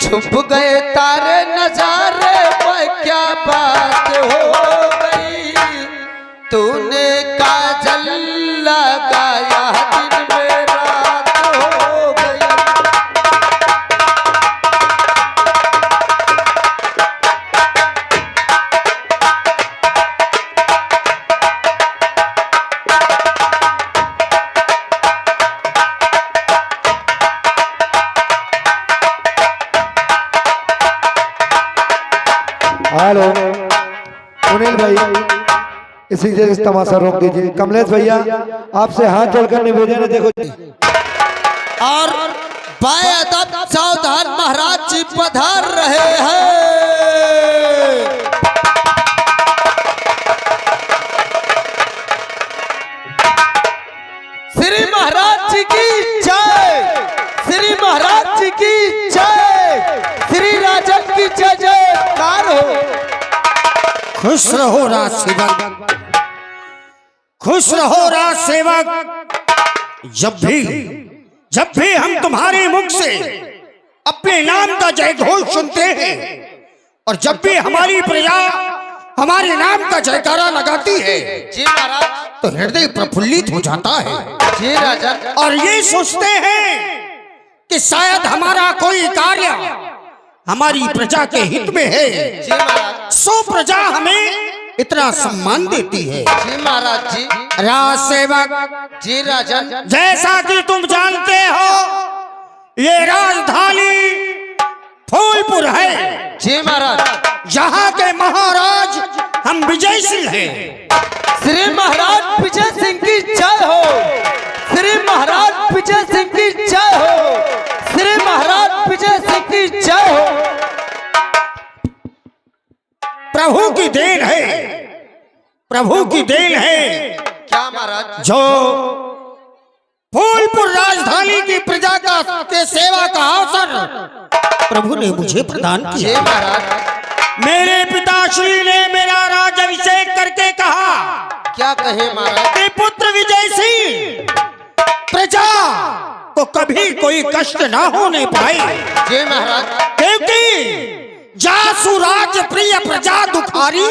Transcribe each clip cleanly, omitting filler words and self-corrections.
छुप गए तारे नजारे पर क्या बात हो गई, तूने काजल लगाया दिन में रात हो गई। हेलो सुनील भाई, इसी जगह से तमाशा रोक दीजिए। कमलेश भैया आपसे हाथ जोड़कर निवेदन है, देखो जी। और बायअदब सावधान महाराज जी पधार रहे हैं। श्री महाराज जी की जय, श्री महाराज जी की जय, श्री राजन की जय जयकार हो। खुश रहो राज सेवक, खुश रहो राज सेवक। जब भी हम तुम्हारे मुख से अपने नाम का जय घोष सुनते हैं और जब भी हमारी प्रजा हमारे नाम का जयकारा लगाती है जी महाराज, तो हृदय प्रफुल्लित हो जाता है जी राजन। और ये सोचते हैं कि शायद हमारा कोई कार्य हमारी प्रजा के हित में है, जी महाराज। सो प्रजा हमें इतना सम्मान देती है। जी महाराज जी। राज सेवक जी राजन। जैसा कि तुम जानते हो, ये राजधानी फूलपुर है। जी महाराज। यहाँ के महाराज हम विजय सिंह हैं। श्री महाराज विजय सिंह की जय हो, श्री महाराज विजय सिंह की जय हो, श्री महाराज विजय सिंह की जय हो। प्रभु की देन है, प्रभु की देन है। क्या महाराज? जो फूलपुर राजधानी की प्रजा का के सेवा का अवसर प्रभु ने मुझे प्रदान किया। जी महाराज। मेरे पिताश्री ने मेरा राज्याभिषेक करके कहा, क्या कहे महाराज? कि पुत्र विजय सिंह प्रजा को कभी कोई कष्ट ना होने पाए। जी महाराज। क्योंकि जासुराज प्रिय प्रजा दुखारी,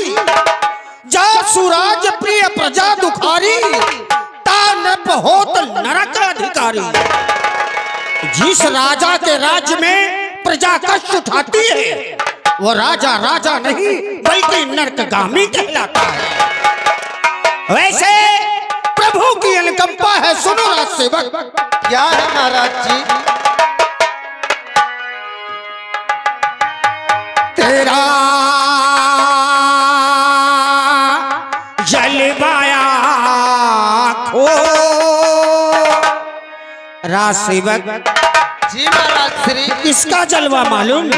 जासुराज प्रिय प्रजा दुखारी, तानप होत नरक अधिकारी। जिस राजा के राज्य में प्रजा कष्ट उठाती है वो राजा राजा नहीं बल्कि नरकगामी कहलाता है। वैसे प्रभु की अनुकंपा है, सुनो राज सेवक। क्या है महाराज जी? तेरा जलवाया खो राज सेवक। जी महाराज। श्री किसका जलवा मालूम?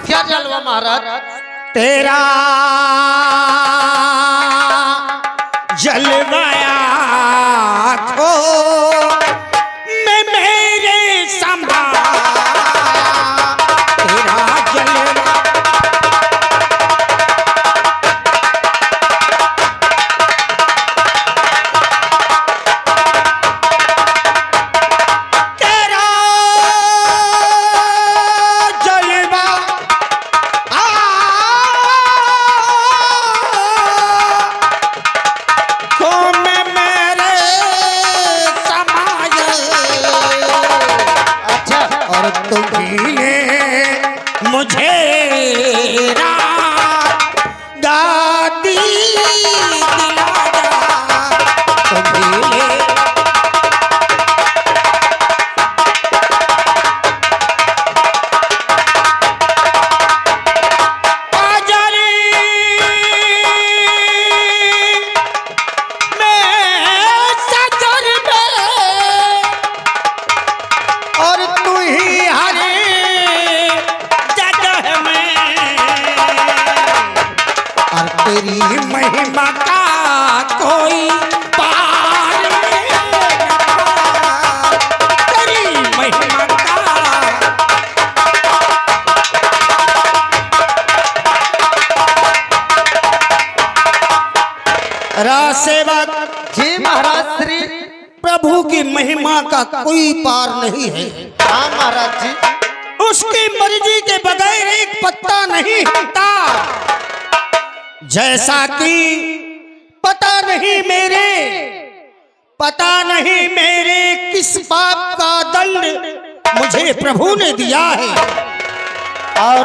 क्या जलवा महाराज? तेरा जलवाया खो मैं मेरे संभाल तेरा जलवा। तेरा जलवा को मैं मेरे समाज। अच्छा। और तुम्ही ने मुझे गादी दिलाया, तुम्ही ने और तू ही हरे जगह में, और तेरी महिमा का कोई पार नहीं, तेरी महिमा का। राज सेवक। जी महाराज। श्री प्रभु की महिमा का कोई पार नहीं है। हाँ महाराज जी। उसकी मर्जी के बगैर एक पत्ता नहीं हिलता। जैसा कि पता नहीं मेरे किस पाप का दंड मुझे प्रभु ने दिया है। और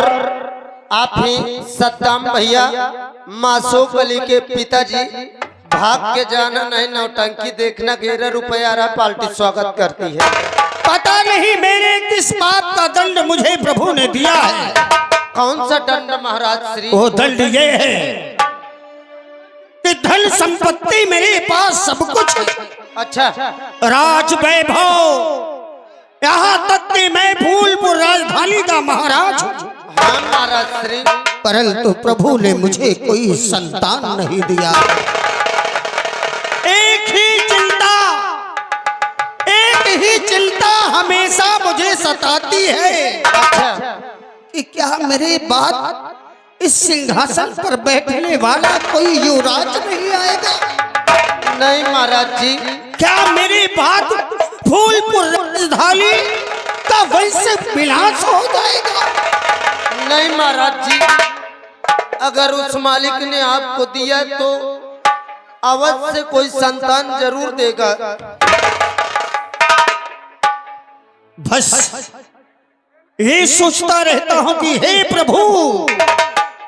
आप ही सद्दाम भैया मासूक अली के पिताजी भाग के जाना नहीं नौटंकी देखना 11 रुपया रहा पार्टी स्वागत करती है। पता नहीं मेरे किस पाप का दंड मुझे प्रभु ने दिया है। कौन सा दंड महाराज श्री? वो दंड ये है कि धन संपत्ति मेरे पास सब कुछ है। अच्छा, राज वैभव, यहाँ तक कि मैं फूलपुर राजधानी का महाराज हूँ। हाँ महाराज श्री, परंतु प्रभु ने मुझे कोई संतान नहीं दिया। एक ही चिंता हमेशा मुझे सताती है। अच्छा, कि क्या मेरे बाद इस सिंहासन पर बैठने वाला कोई युवराज नहीं आएगा? नहीं महाराज जी, क्या मेरे बाद फूलपुर राजधानी का वैसे विनाश हो जाएगा? नहीं महाराज जी, अगर उस मालिक ने आपको दिया तो अवश्य कोई संतान जरूर देगा। बस ये सोचता रहता हूँ कि हे प्रभु,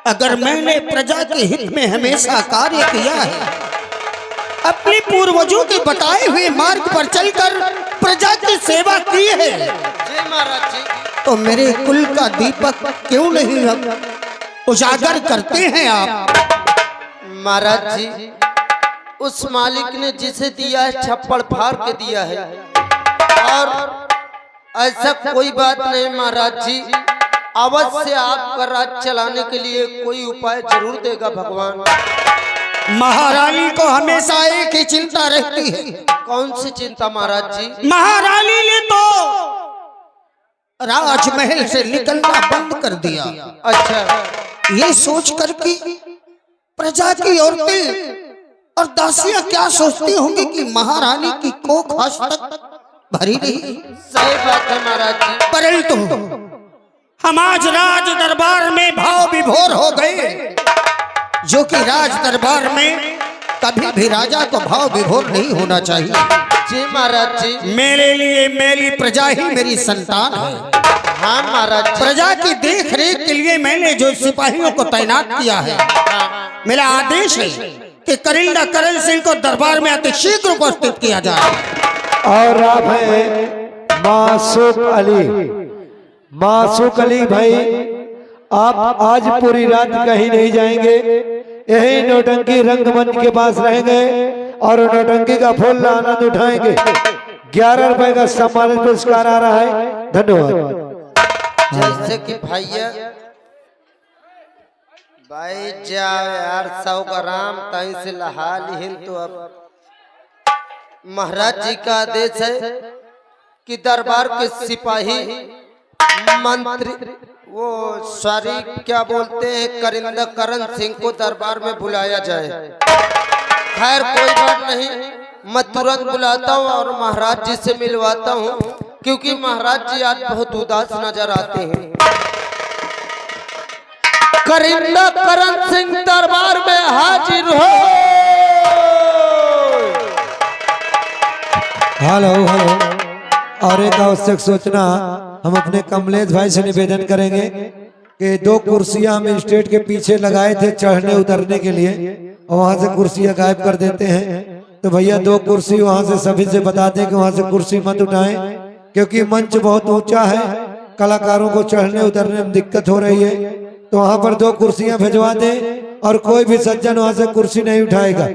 अगर मैंने प्रजा के हित में हमेशा कार्य किया है, अपने पूर्वजों के बताए हुए मार्ग पर चलकर प्रजा की सेवा की है, जी महाराज जी, तो मेरे कुल का दीपक क्यों नहीं उजागर करते हैं आप? महाराज जी, उस मालिक ने जिसे दिया है छप्पड़ फाड़ के दिया है। और ऐसा कोई बात नहीं महाराज जी, अवश्य आपका राज चलाने के लिए कोई उपाय जरूर देगा भगवान। महारानी को हमेशा एक ही चिंता रहती है। कौन सी चिंता महाराज जी? महारानी ने तो राजमहल से निकलना बंद कर दिया। अच्छा, ये सोचकर कि प्रजा की औरतें और दासियां क्या सोचती होंगी कि महारानी की कोख आज तक भरी रही। सही बात है महाराज जी, परंतु हम आज राज दरबार में भाव विभोर हो गए, जो कि राज दरबार में कभी भी राजा को भाव विभोर नहीं होना चाहिए। जी महाराज जी, मेरे लिए मेरी प्रजा ही मेरी संतान है। हाँ महाराज जी, प्रजा की देख रेख के लिए मैंने जो सिपाहियों को तैनात किया है, मेरा आदेश है कि करिंदा करण सिंह को दरबार में अति शीघ्र उपस्थित किया जाए। और आप हैं मासूक अली भाई, आप आज पूरी रात कहीं नहीं जाएंगे, यही नौटंकी रंगमंच के पास रहेंगे और नौटंकी का फुल आनंद उठाएंगे। 11 रुपए का सम्मानित पुरस्कार आ रहा है। धन्यवाद। जैसे कि भैया भाई जाओ यार, 100 ग्राम तई से लहा लिहिन। तो अब महाराज जी का आदेश है कि दरबार के सिपाही मंत्री वो सॉरी क्या बोलते हैं करिंदा करण सिंह को दरबार में बुलाया जाए। खैर कोई बात नहीं, मैं तुरंत बुलाता हूँ और महाराज जी से मिलवाता हूँ, क्योंकि महाराज जी आज बहुत उदास नजर आते हैं। करिंदा करण सिंह दरबार में हाजिर हो। Hello hello. और एक आवश्यक सूचना, हम अपने कमलेश भाई से निवेदन करेंगे कि 2 कुर्सियां हम स्टेज के पीछे लगाए थे चढ़ने उतरने के लिए, और वहां से कुर्सियां गायब कर देते हैं। तो भैया 2 कुर्सी वहां से सभी से बता दें कि वहां से कुर्सी मत उठाएं, क्योंकि मंच बहुत ऊंचा है, कलाकारों को चढ़ने उतरने में दिक्कत हो रही है। तो वहां पर 2 कुर्सियां भिजवा दें और कोई भी सज्जन वहां से कुर्सी नहीं उठाएगा।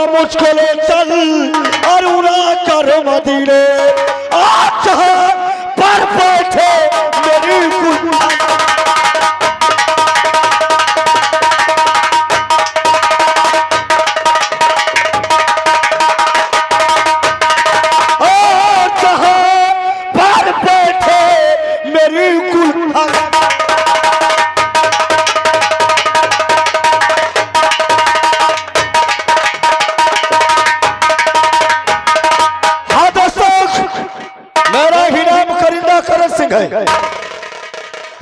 मुझको ले चल और उड़ा कर मदीने है,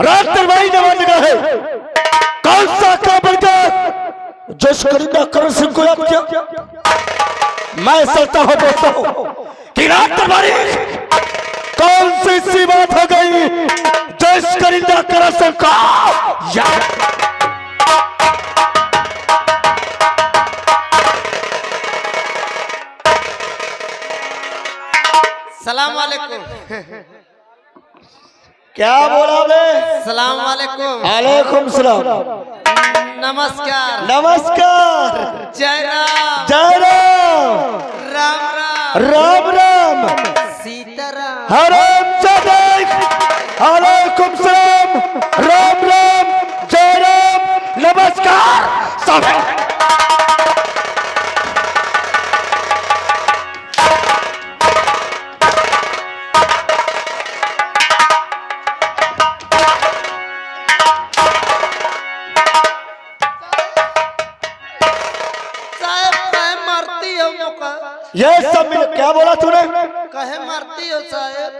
रात दरबारी नवा लगा है। कौन सा क्या बनकर जोश करिंदा करण सिंह को याद किया? मैं सोचता हूँ दोस्तों कि रात दरबारी कौन सी सी बात हो गई जोश करिंदा करण सिंह को याद। सलाम वालेकुम। क्या बोला बे? सलाम वालेकुम। वालेकुम सलाम। नमस्कार। नमस्कार। जय राम। जय राम। राम राम। राम राम। सीताराम। हराम जादे। वालेकुम सलाम। राम राम। जय राम। नमस्कार। सब ये सब मिल। क्या बोला तूने? कहे मरती हो साहब?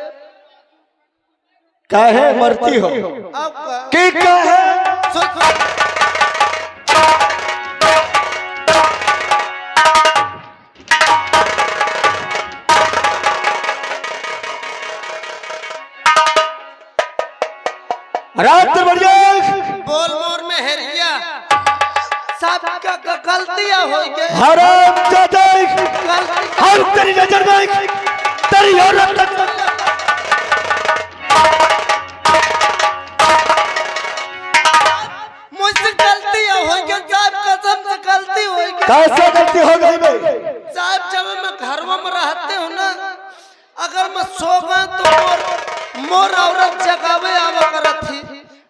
काहे मरती हो? अब कि काहे? रात बढ़िया बोल मोर में हेरिया सब का गलतियां हो गई। हराम जादे। हम तेरी नजर में तेरी औरत मुझसे गलतियां हो गई साहब, कसम से गलती हो गई। कैसे गलती हो गई बे? साहब जब मैं घर में रहते हूँ ना, अगर मैं सो गए तो मोर औरत जगावे आवा करत थी,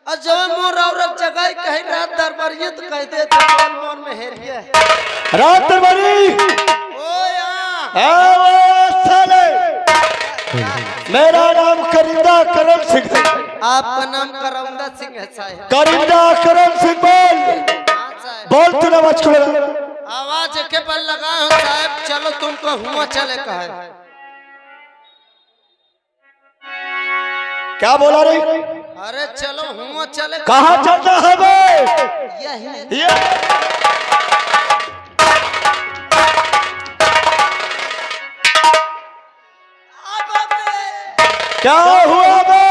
और जब मोर औरत जगाई कहीं रात दरबारिये तो कह दे मोर में हेरिया रात दरबारी। ओ या साले मेरा नाम करिंदा करण सिंह है। आपका नाम करौंदा सिंह है साहब। करिंदा करण सिंह बोल। हाँ साहब। बोल तूने आवाज खोला। आवाज के पर लगा हो साहब। चलो तुमको हुआ चले कहे। क्या बोला रे? अरे चलो हुआ चले। कहाँ चलना है बे? यही ये क्या हुआ बे?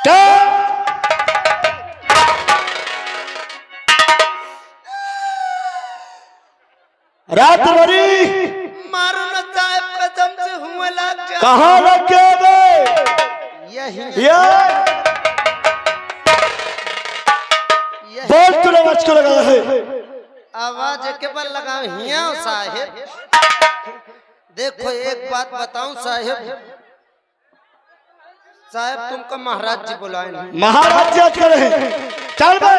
क्या? रात भरी मारो न साहब, कसम से हुआ लग जा। कहाँ लग गया बे? यही ये बोल तूने आवाज को लगाया है। आवाज के पर लगा हिया साहेब। देखो एक बात बताऊं साहेब, साहेब तुमको महाराज जी बुलाए नहीं। महाराज याद करे। चल बे।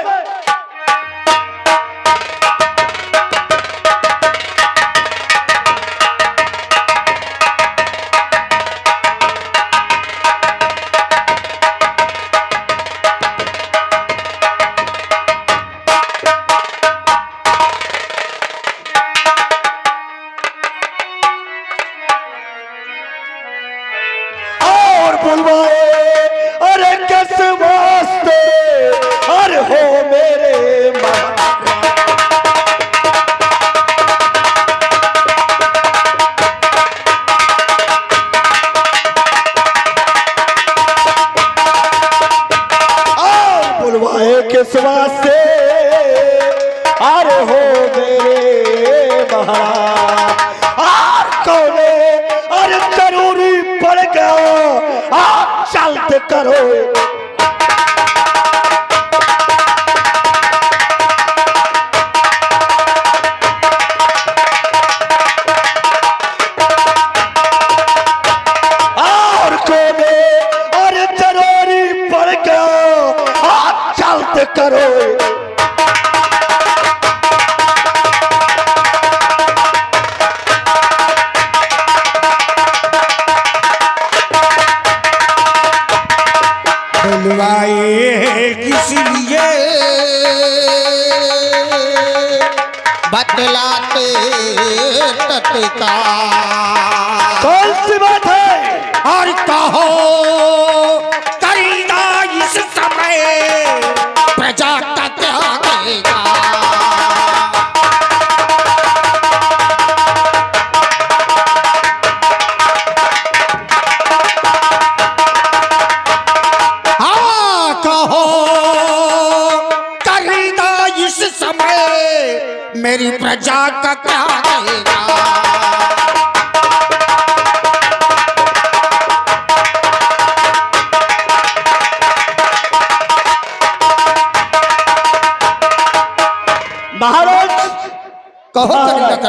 अरे किस वास्ते अरे हो मेरे बुलवाए किस वास्ते अरे हो मेरे महाराज कौने अरे जरूरी पड़ गया आप चलते करो। और कोने अरे जरूरी पड़ गया आप चलते करो। बुलवाए किस लिए बतलाते तत्काल। कौन सी बात है? और कहो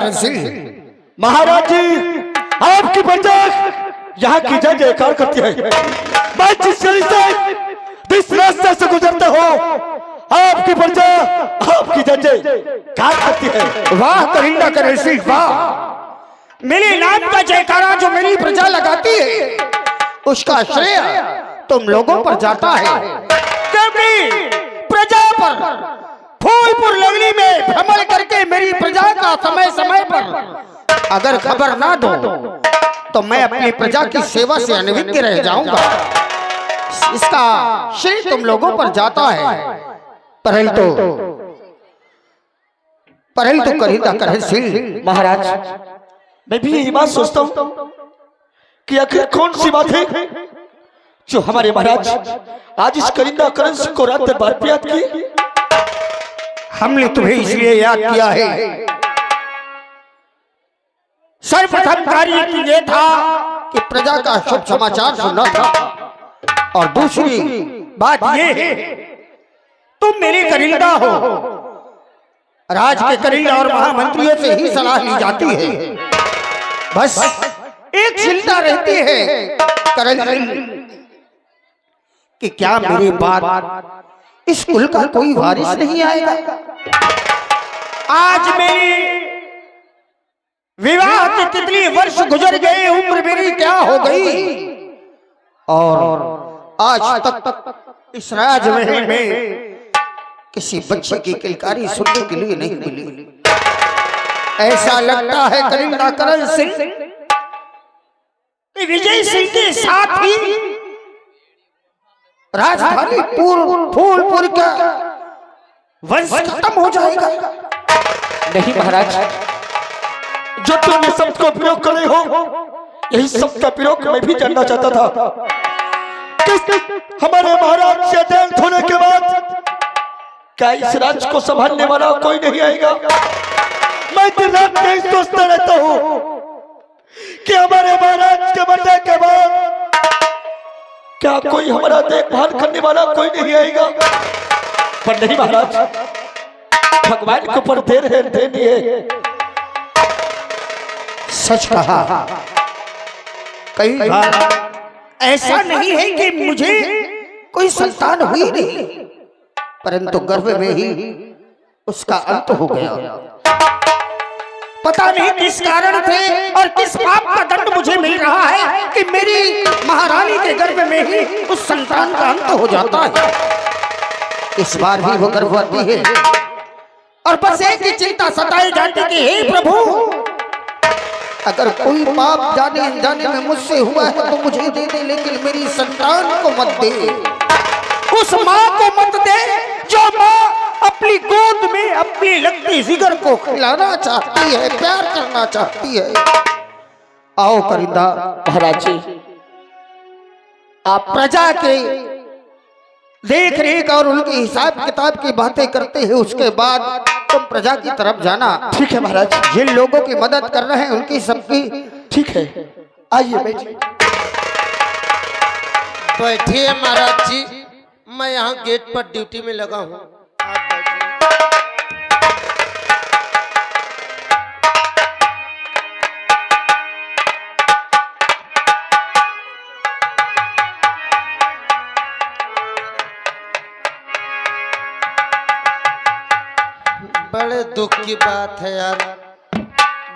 करें सिंह। महाराज जी, आपकी प्रजा यहाँ की जय जयकार करती है। मैं जिस गली से जिस रास्ते से गुजरते हो, आपकी प्रजा आपकी जय जयकार करती है। वाह करिंदा करे सिंह वाह। मेरे नाम का जयकारा जो मेरी प्रजा लगाती है, उसका श्रेय तुम लोगों पर जाता है, क्योंकि प्रजा पर फूलपुर लगनी में भ्रमण करके मेरी प्रजा का समय समय पर अगर खबर ना दो तो मैं अपनी प्रजा की सेवा से अनभिज्ञ रह जाऊंगा। इसका श्रेय तुम लोगों पर जाता है। परंतु करिंदा करे सिंह। महाराज, मैं भी यही बात सोचता हूँ कि आखिर कौन सी बात है जो हमारे महाराज आज इस करिंदा करण सिंह को रात बार याद की। हमने तुम्हें इसलिए याद किया है, सर्वप्रथम कार्य ये था कि प्रजा का शुभ समाचार सुनना था, और दूसरी बात ये है तुम मेरे करिंदा हो। राज के करिंदा और महामंत्रियों से ही सलाह ली जाती है। बस एक चिंता रहती है करण सिंह कि क्या मेरे बाद इस कुल का कोई वारिस नहीं आएगा। आज मेरी विवाह के कितने वर्ष गुजर गए, उम्र मेरी क्या हो गई, और आज तक इस राजमहल में किसी बच्चे की किलकारी सुनने के लिए नहीं मिली। ऐसा लगता है करिंदा करण सिंह विजय सिंह के साथ ही राजधानी फूलपुर का वंश खत्म हो जाएगा। नहीं महाराज, जो तुम ये शब्द को प्रयोग कर रहे हो, यही शब्द का प्रयोग मैं भी जानना चाहता था। हमारे महाराज से देहांत होने के बाद क्या इस राज्य को संभालने वाला कोई नहीं आएगा? मैं दिन रात यही सोचता रहता हूँ कि हमारे महाराज के मरने के बाद क्या कोई हमारा देखभाल करने वाला कोई नहीं आएगा? पर नहीं महाराज, भगवान के ऊपर देनी है। सच कहा, कई बार ऐसा नहीं है कि मुझे कोई संतान हुई नहीं, परंतु गर्भ में ही उसका अंत हो गया। पता नहीं किस कारण से और किस पाप का दंड मुझे मिल रहा है कि मेरी महारानी के गर्भ में ही उस संतान का अंत हो जाता है। इस बार भी वो गर्भवती है, और बस एक ही चिंता सताई जाती कि हे प्रभु, अगर कोई पाप जाने अनजाने में मुझसे हुआ है तो मुझे दे दे, लेकिन मेरी संतान को मत दे। उस माँ को मत दे जो माँ अपनी गोद में अपनी लगती जिगर को खिलाना चाहती है, प्यार करना चाहती है। आओ करिंदा महाराज जी, आप प्रजा के देख रेख और उनके हिसाब किताब की बातें करते हैं, उसके बाद तुम प्रजा की तरफ जाना। ठीक है महाराज। जिन लोगों की मदद कर रहे हैं उनकी सबकी। ठीक है, आइए बैठिए। बैठिए महाराज जी, मैं यहाँ गेट पर ड्यूटी में लगा हूँ। आप बैठिए। बड़े दुख की बात है यार।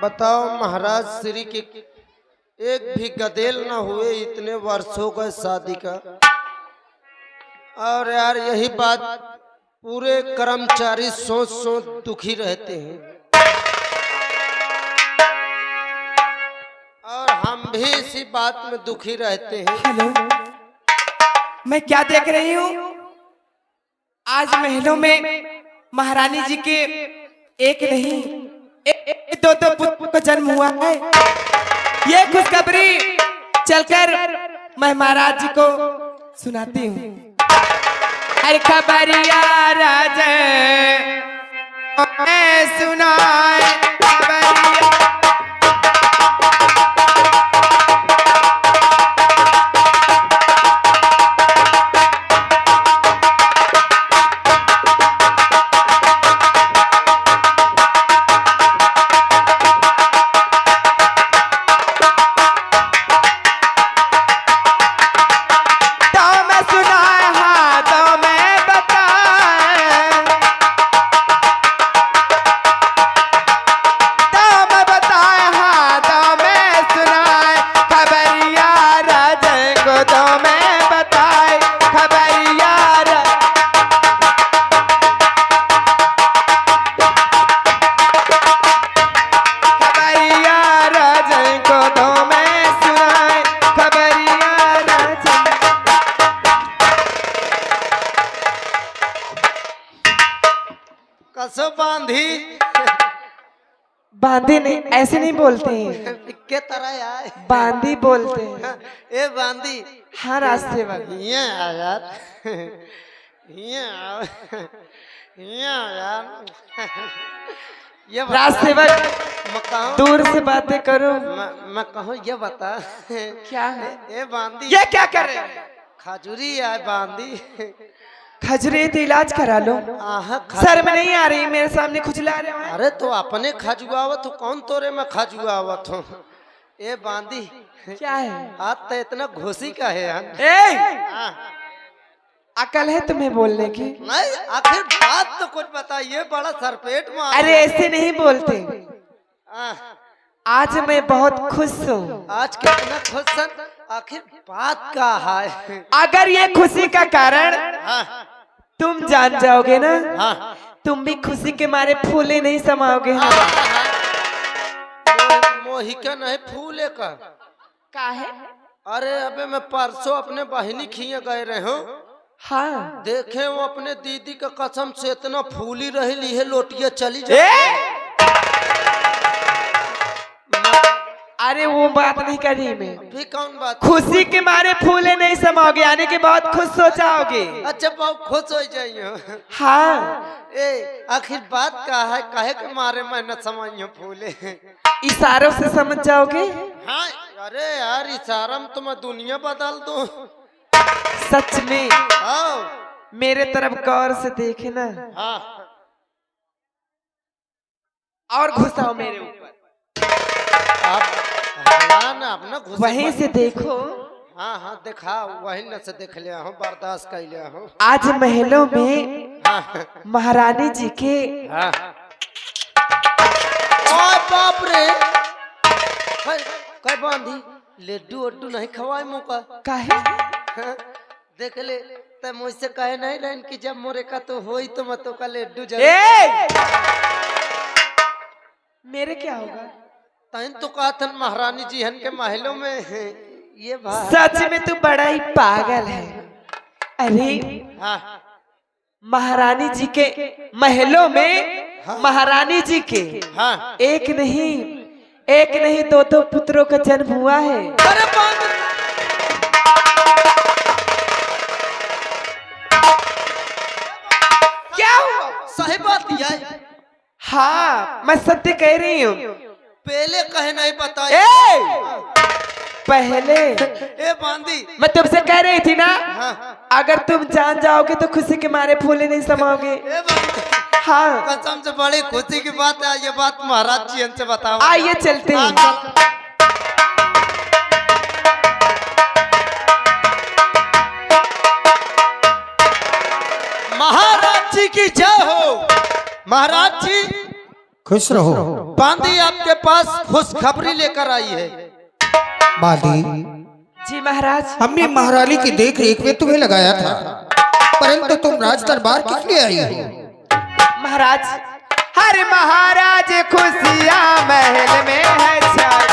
बताओ, महाराज श्री के एक भी गदेल ना हुए, इतने वर्षों गए शादी का। और यार यही बात पूरे कर्मचारी सोच सोच दुखी रहते हैं, और हम भी इसी बात में दुखी रहते हैं। हेलो, मैं क्या देख रही हूँ? आज महलों में महारानी जी के एक नहीं दो पुत्र का जन्म हुआ है। ये खुशखबरी चलकर मैं महाराज जी को सुनाती हूँ। अरे खबरिया राजा सुनाए खबरिया। बांधी बांधी नहीं, ऐसे नहीं बोलते हैं, के तरह आए बांधी बोलते हैं। ए बांधी हाँ रास्ते वाले। ये आ यार ये आ यार ये बता, रास्ते वाले मैं कहूँ दूर से बातें करो। मैं कहूँ ये बता क्या है ए बांधी ये क्या कर रहे हैं? खजूरी है बांधी खजरे तो इलाज करा लो। आहा सर में नहीं आ रही, मेरे सामने खुजला रहे हो। अरे तो अपने खजुआवत हो, कौन तोरे में खजुआवत हो। ए बांधी क्या है? आज तो इतना घुसी का है यार। ए अकल है तुम्हें बोलने की? नहीं आखिर बात तो कुछ बताइए, बड़ा सरपेट में अरे ऐसे नहीं बोलते। आज मैं बहुत खुश हूँ। आज कितना खुश है, आखिर बात का है। अगर ये खुशी का कारण तुम जान जाओगे ना, तुम भी खुशी के मारे फूले नहीं समाओगे। मोहिका नहीं फूले का है? अरे अबे मैं परसों अपने बहिनी खिए गए रहे हो, हाँ देखे वो अपने दीदी का कसम से इतना फूली रही है, लोटिया चली जाए। अरे वो बात नहीं करी मैं। भी कौन बात? खुशी के मारे फूले नहीं समाओगे, आने के बाद खुश हो जाओगे। अच्छा बहुत खुश हो जाइए। हाँ ए आखिर बात का है, काहे के मारे मैं न समाइयो फूले। इशारों से समझ जाओगे। हाँ अरे यार इशारा में तो मैं दुनिया बदल दूं। सच में आओ मेरे तरफ गौर से देखे ना, हाँ और घुसाओ मेरे ऊपर। आप भगवान अपना घुस वहीं से देखो। हाँ हाँ दिखा, वही न से देख लिया हूँ, बर्दाश्त कर लिया हूँ। आज महलों में हाँ महारानी जी के हाँ ओए बाप रे, कई बांधी लड्डू वड्डू नहीं खवाए मुका। काहे? हाँ, देख ले तब मुझसे कहे नहीं रहन कि जब मोरे का तो होई तो मैं तो का लड्डू मेरे क्या होगा? तैन तो कहा था महारानी जी हन के महलों में ये बात। सच में तू बड़ा ही पागल है। अरे हाँ महारानी जी के महलों में महारानी जी के हाँ एक नहीं दो पुत्रों का जन्म हुआ है। अरे बाप रे। क्या हुआ? सही बात है। हाँ मैं सत्य कह रही हूँ। पहले कहे नहीं बताए। पहले ए बांदी मैं तुमसे कह रही थी ना, हाँ अगर तुम जान जाओगे तो खुशी के मारे फूले नहीं समाओगे। ए बांदी हाँ कसम से बड़ी खुशी की बात है, ये बात महाराज जी हमसे बताओ। आइए चलते हैं। महाराज जी की जय हो। महाराज जी खुश रहो। बांदी आपके पास खुशखबरी लेकर आई है। बांदी जी महाराज। हमने महारानी की देख रेख में तुम्हें लगाया था, परंतु तुम राज दरबार किस लिए आई हो? महाराज हर महाराज खुशियां महल में है छाई।